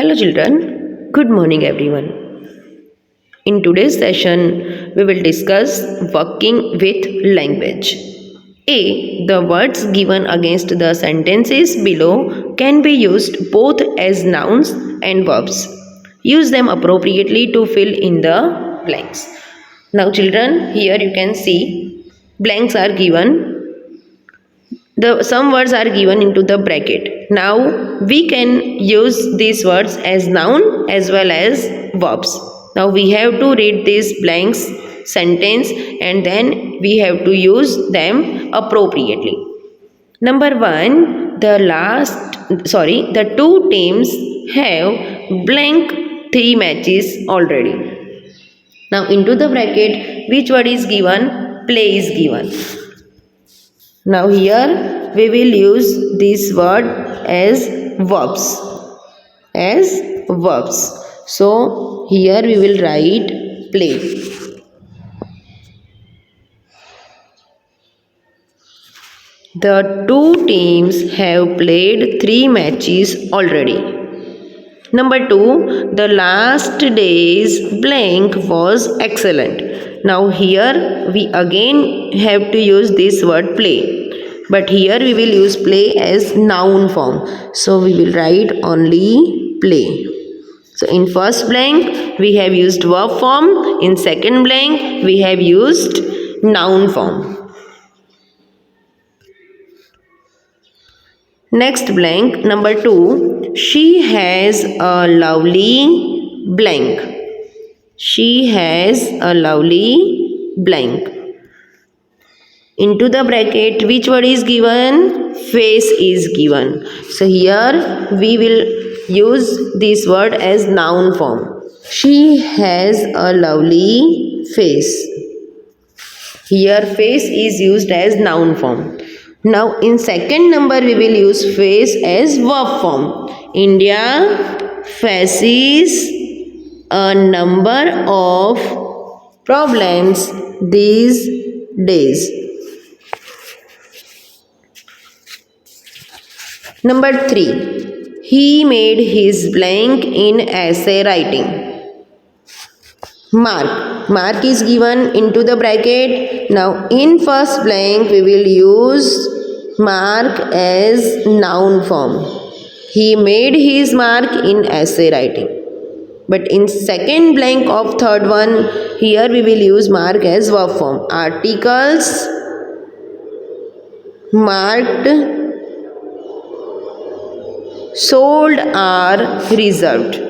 Hello children, good morning everyone. In today's session, we will discuss working with language. A. The words given against the sentences below can be used both as nouns and verbs. Use them appropriately to fill in the blanks. Now children, here you can see blanks are given. Some words are given into the bracket. Now we can use these words as noun as well as verbs. Now we have to read these blanks sentence and then we have to use them appropriately. Number 1, the two teams have blank 3 matches already. Now into the bracket, which word is given? Play is given. Now here we will use this word as verbs. So here we will write play. The two teams have played 3 matches already. Number 2, the last day's blank was excellent. Now here we again have to use this word play. But here we will use play as noun form. So we will write only play. So in first blank we have used verb form. In second blank we have used noun form. Next blank, number 2. She has a lovely blank. She has a lovely blank. Into the bracket, which word is given? Face is given. So here we will use this word as noun form. She has a lovely face. Here face is used as noun form. Now in second number we will use face as verb form. India faces a number of problems these days. Number 3. He made his blank in essay writing. Mark is given into the bracket. Now in first blank we will use mark as noun form. He made his mark in essay writing. But in second blank of third one, here we will use mark as verb form. Articles marked sold are reserved.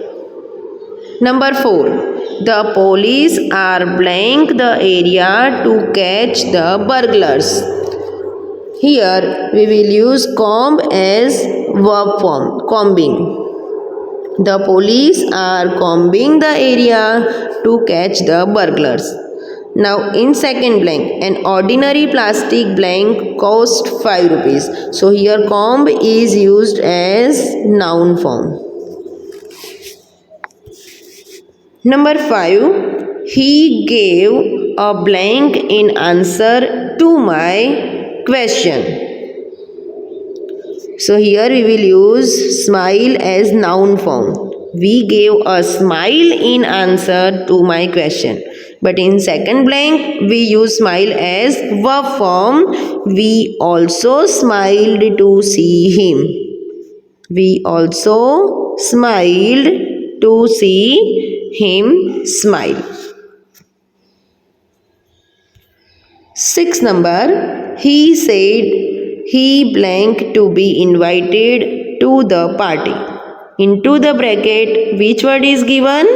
Number 4. The police are blank the area to catch the burglars. Here we will use comb as verb form, combing. The police are combing the area to catch the burglars. Now in second blank, an ordinary plastic blank cost 5 rupees. So here comb is used as noun form. Number 5. He gave a blank in answer to my question. So here we will use smile as noun form. We gave a smile in answer to my question. But in second blank we use smile as verb form. We also smiled to see him. We also smiled to see him smile. 6 number, he said he blank to be invited to the party. Into the bracket, which word is given?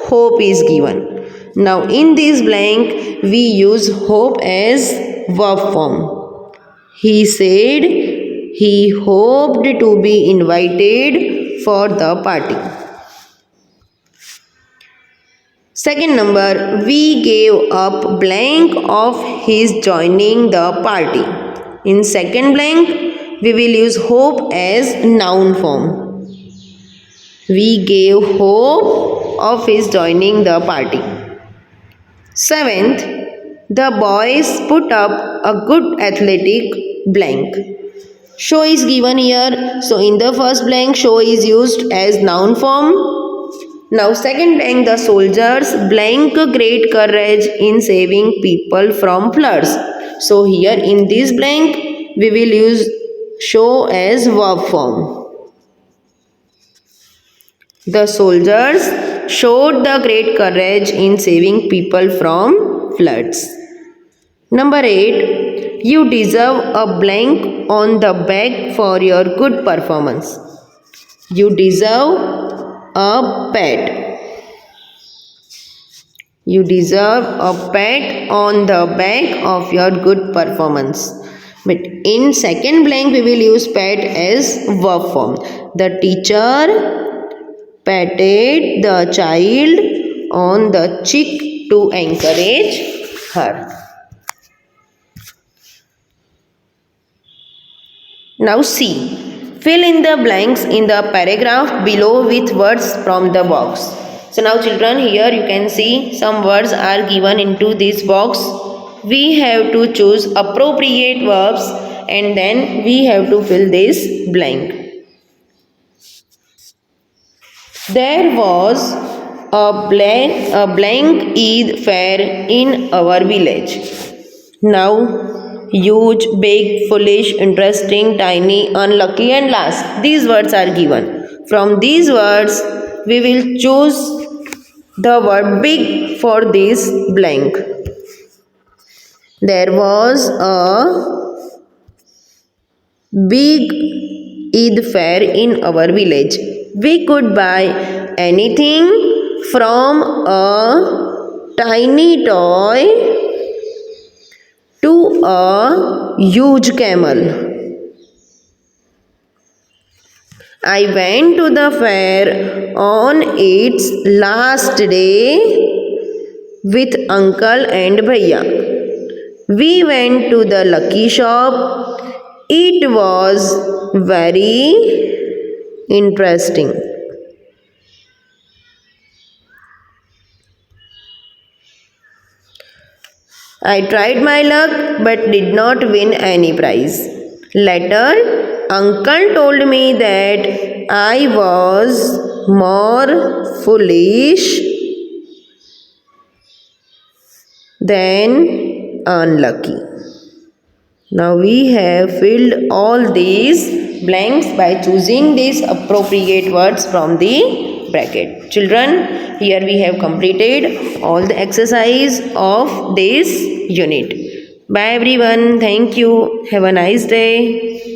Hope is given. Now in this blank, we use hope as verb form. He said he hoped to be invited for the party. Second number, we gave up blank of his joining the party. In second blank, we will use hope as noun form. We gave hope of his joining the party. 7th, the boys put up a good athletic blank. Show is given here. So in the first blank, show is used as noun form. Now second blank, the soldiers blank great courage in saving people from floods. So here in this blank, we will use show as verb form. The soldiers showed the great courage in saving people from floods. Number 8. You deserve a blank on the back for your good performance. You deserve a pat. You deserve a pat on the back of your good performance. But in second blank, we will use pat as verb form. The teacher patted the child on the cheek to encourage her. Now see. Fill in the blanks in the paragraph below with words from the box. So now children, here you can see some words are given into this box. We have to choose appropriate verbs and then we have to fill this blank. There was a blank Eid fair in our village. Now huge, big, foolish, interesting, tiny, unlucky and last. These words are given. From these words, we will choose the word big for this blank. There was a big Eid fair in our village. We could buy anything from a tiny toy to a huge camel. I went to the fair on its last day with uncle and bhaiya. We went to the lucky shop. It was very interesting. I tried my luck but did not win any prize. Later, uncle told me that I was more foolish than unlucky. Now we have filled all these blanks by choosing these appropriate words from the bracket. Children, here we have completed all the exercise of this unit. Bye everyone. Thank you. Have a nice day.